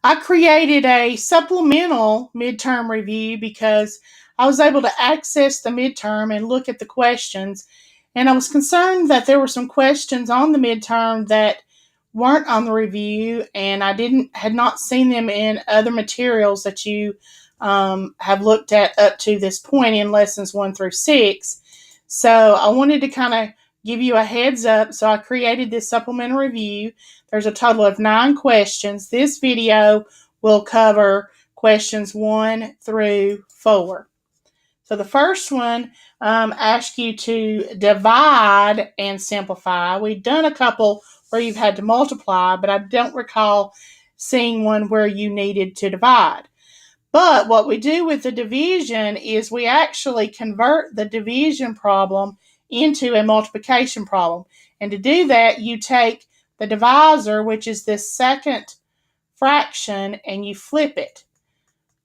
I created a supplemental midterm review because I was able to access the midterm and look at the questions. And I was concerned that there were some questions on the midterm that weren't on the review, and I had not seen them in other materials that you have looked at up to this point in lessons 1 through 6. So I wanted to kind of give you a heads up. So I created this supplemental review. There's a total of 9 questions. This video will cover questions 1 through 4. So the first one asks you to divide and simplify. We've done a couple where you've had to multiply, but I don't recall seeing one where you needed to divide. But what we do with the division is we actually convert the division problem into a multiplication problem. And to do that, you take the divisor, which is this second fraction, and you flip it.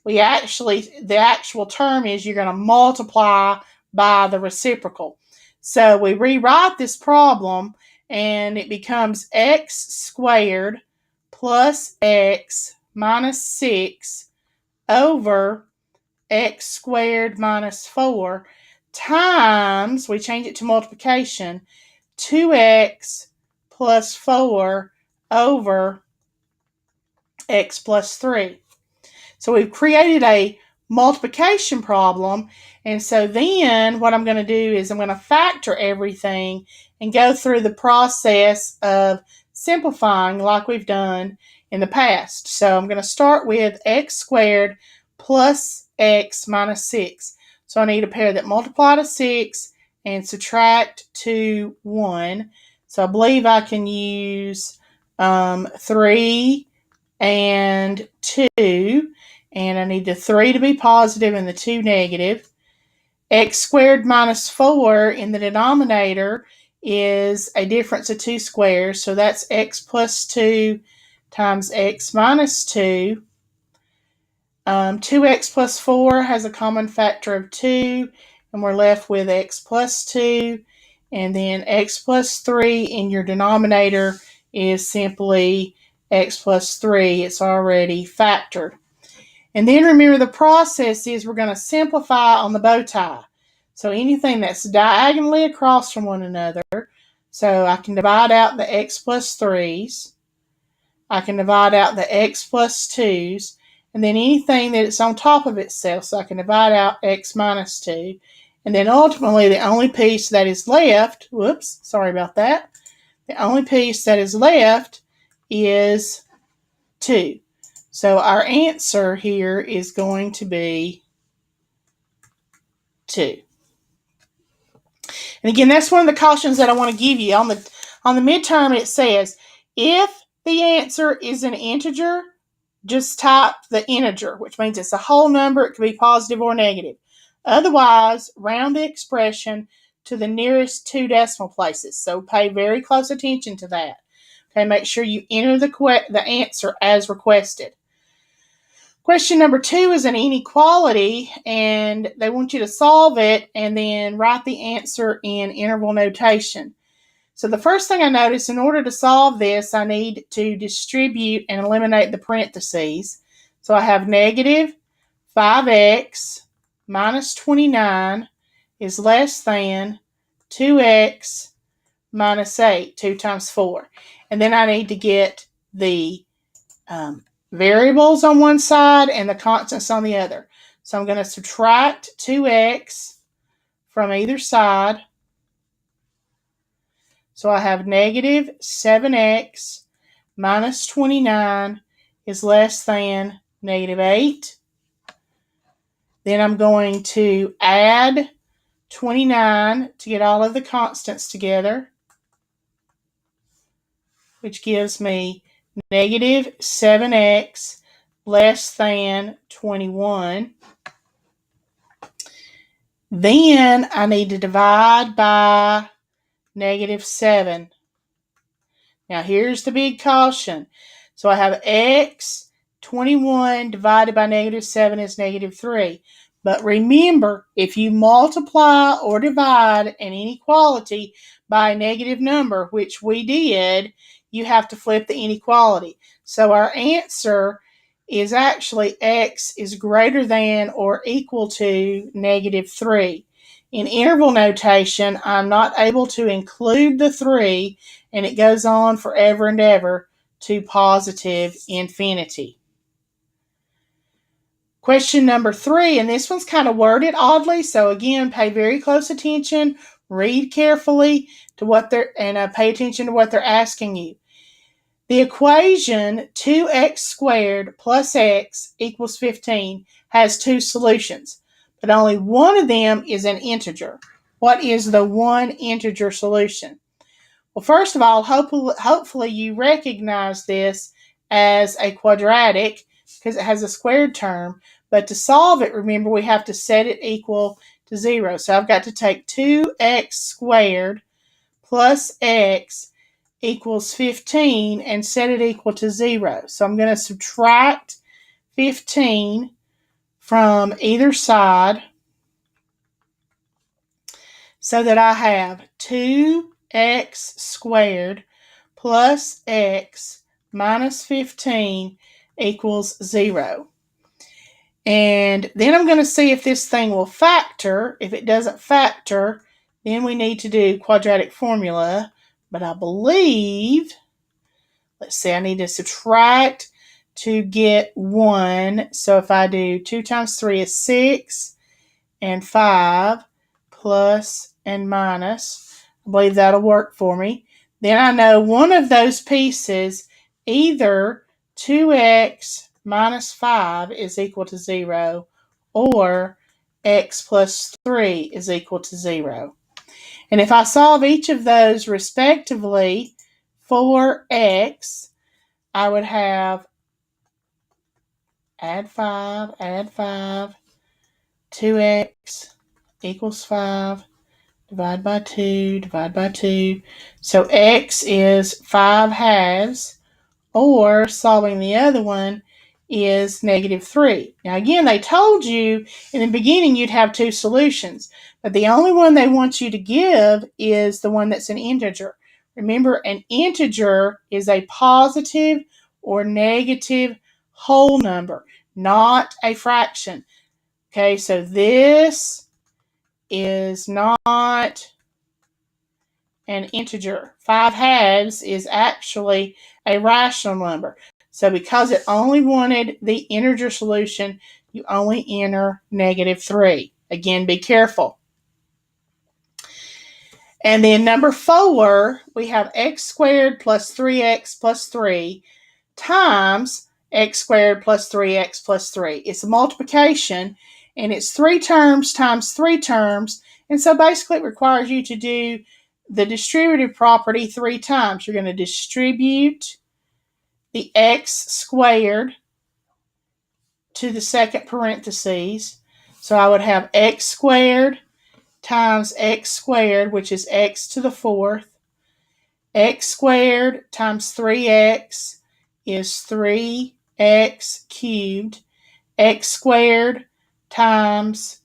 The actual term is you're going to multiply by the reciprocal. So we rewrite this problem, and it becomes x squared plus x minus 6 over x squared minus 4 times, we change it to multiplication, 2x plus 4 over x plus 3. So we've created a multiplication problem, and so then what I'm going to do is I'm going to factor everything and go through the process of simplifying like we've done in the past. So I'm going to start with x squared plus x minus 6. So I need a pair that multiply to 6 and subtract to 1. So I believe I can use 3 and 2. And I need the 3 to be positive and the 2 negative. X squared minus 4 in the denominator is a difference of 2 squares. So that's x plus 2 times x minus 2. 2x plus 4 has a common factor of 2. And we're left with x plus 2. And then x plus 3 in your denominator is simply x plus 3. It's already factored. And then remember, the process is we're going to simplify on the bow tie. So anything that's diagonally across from one another, so I can divide out the x plus 3's. I can divide out the x plus 2's. And then anything that is on top of itself, so I can divide out x minus 2. And then ultimately the only piece that is left, the only piece that is left is 2. So our answer here is going to be 2. And again, that's one of the cautions that I want to give you. On the midterm, it says, if the answer is an integer, just type the integer, which means it's a whole number. It can be positive or negative. Otherwise, round the expression to the nearest 2 decimal places. So pay very close attention to that. Okay, make sure you enter the answer as requested. Question number 2 is an inequality, and they want you to solve it and then write the answer in interval notation. So the first thing I notice, in order to solve this, I need to distribute and eliminate the parentheses. So I have negative 5x minus 29 is less than 2x minus 8, 2 times 4. And then I need to get the variables on one side and the constants on the other. So I'm going to subtract 2x from either side. So I have negative 7x minus 29 is less than negative 8. Then I'm going to add 29 to get all of the constants together, which gives me negative 7x less than 21. Then I need to divide by negative 7. Now here's the big caution. So I have x, 21 divided by negative 7 is negative 3. But remember, if you multiply or divide an inequality by a negative number, which we did, you have to flip the inequality. So our answer is actually x is greater than or equal to negative 3. In interval notation, I'm not able to include the 3, and it goes on forever and ever to positive infinity. Question number 3, and this one's kind of worded oddly, so again, pay very close attention, read carefully to what pay attention to what they're asking you. The equation 2x squared plus x equals 15 has two solutions, but only one of them is an integer. What is the one integer solution? Well, first of all, hopefully you recognize this as a quadratic because it has a squared term, but to solve it, remember, we have to set it equal to 0. So I've got to take 2x squared plus x equals 15 and set it equal to 0. So I'm going to subtract 15 from either side so that I have 2x squared plus x minus 15 equals 0. And then I'm going to see if this thing will factor. If it doesn't factor, then we need to do quadratic formula. But I believe, let's see, I need to subtract to get 1. So if I do 2 times 3 is 6, and 5 plus and minus, I believe that'll work for me. Then I know one of those pieces, either 2x minus 5 is equal to 0, or x plus 3 is equal to 0. And if I solve each of those respectively for x, I would have add 5, 2x equals 5, divide by 2, divide by 2. So x is 5 halves, or solving the other one is negative 3. Now again, they told you in the beginning you'd have two solutions, but the only one they want you to give is the one that's an integer. Remember, an integer is a positive or negative whole number, not a fraction. Okay, so this is not an integer. 5 halves is actually a rational number. So because it only wanted the integer solution, you only enter negative 3. Again, be careful. And then number 4, we have x squared plus 3x plus 3 times x squared plus 3x plus 3. It's a multiplication, and it's 3 terms times 3 terms. And so basically it requires you to do the distributive property 3 times. You're going to distribute the x squared to the second parentheses. So I would have x squared times x squared, which is x to the 4th. X squared times 3x is 3x cubed. X squared times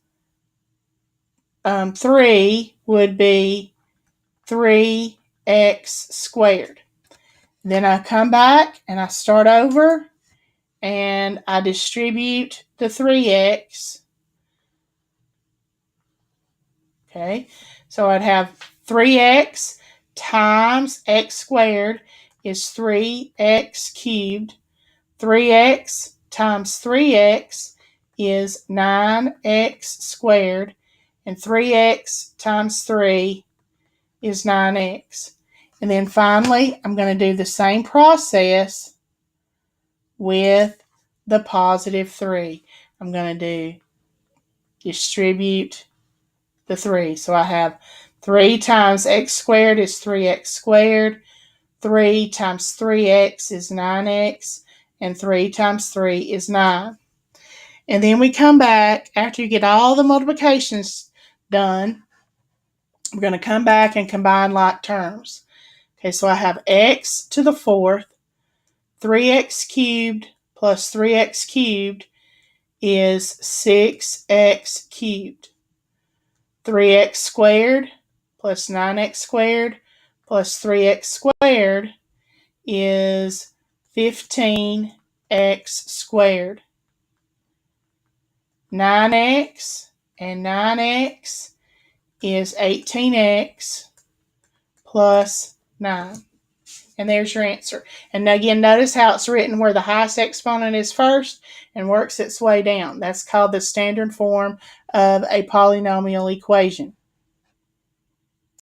3 would be 3x squared. Then I come back and I start over and I distribute the 3x. Okay, so I'd have 3x times x squared is 3x cubed. 3x times 3x is 9x squared. And 3x times 3 is 9x. And then finally, I'm going to do the same process with the positive 3. I'm going to do distribute the 3. So I have 3 times x squared is 3x squared. 3 times 3x is 9x. And 3 times 3 is 9. And then we come back after you get all the multiplications done. We're going to come back and combine like terms. Okay, so I have x to the 4th. 3x cubed plus 3x cubed is 6x cubed. 3x squared plus 9x squared plus 3x squared is 15x x squared. 9x and 9x is 18x plus 9. And there's your answer. And again, notice how it's written where the highest exponent is first and works its way down. That's called the standard form of a polynomial equation.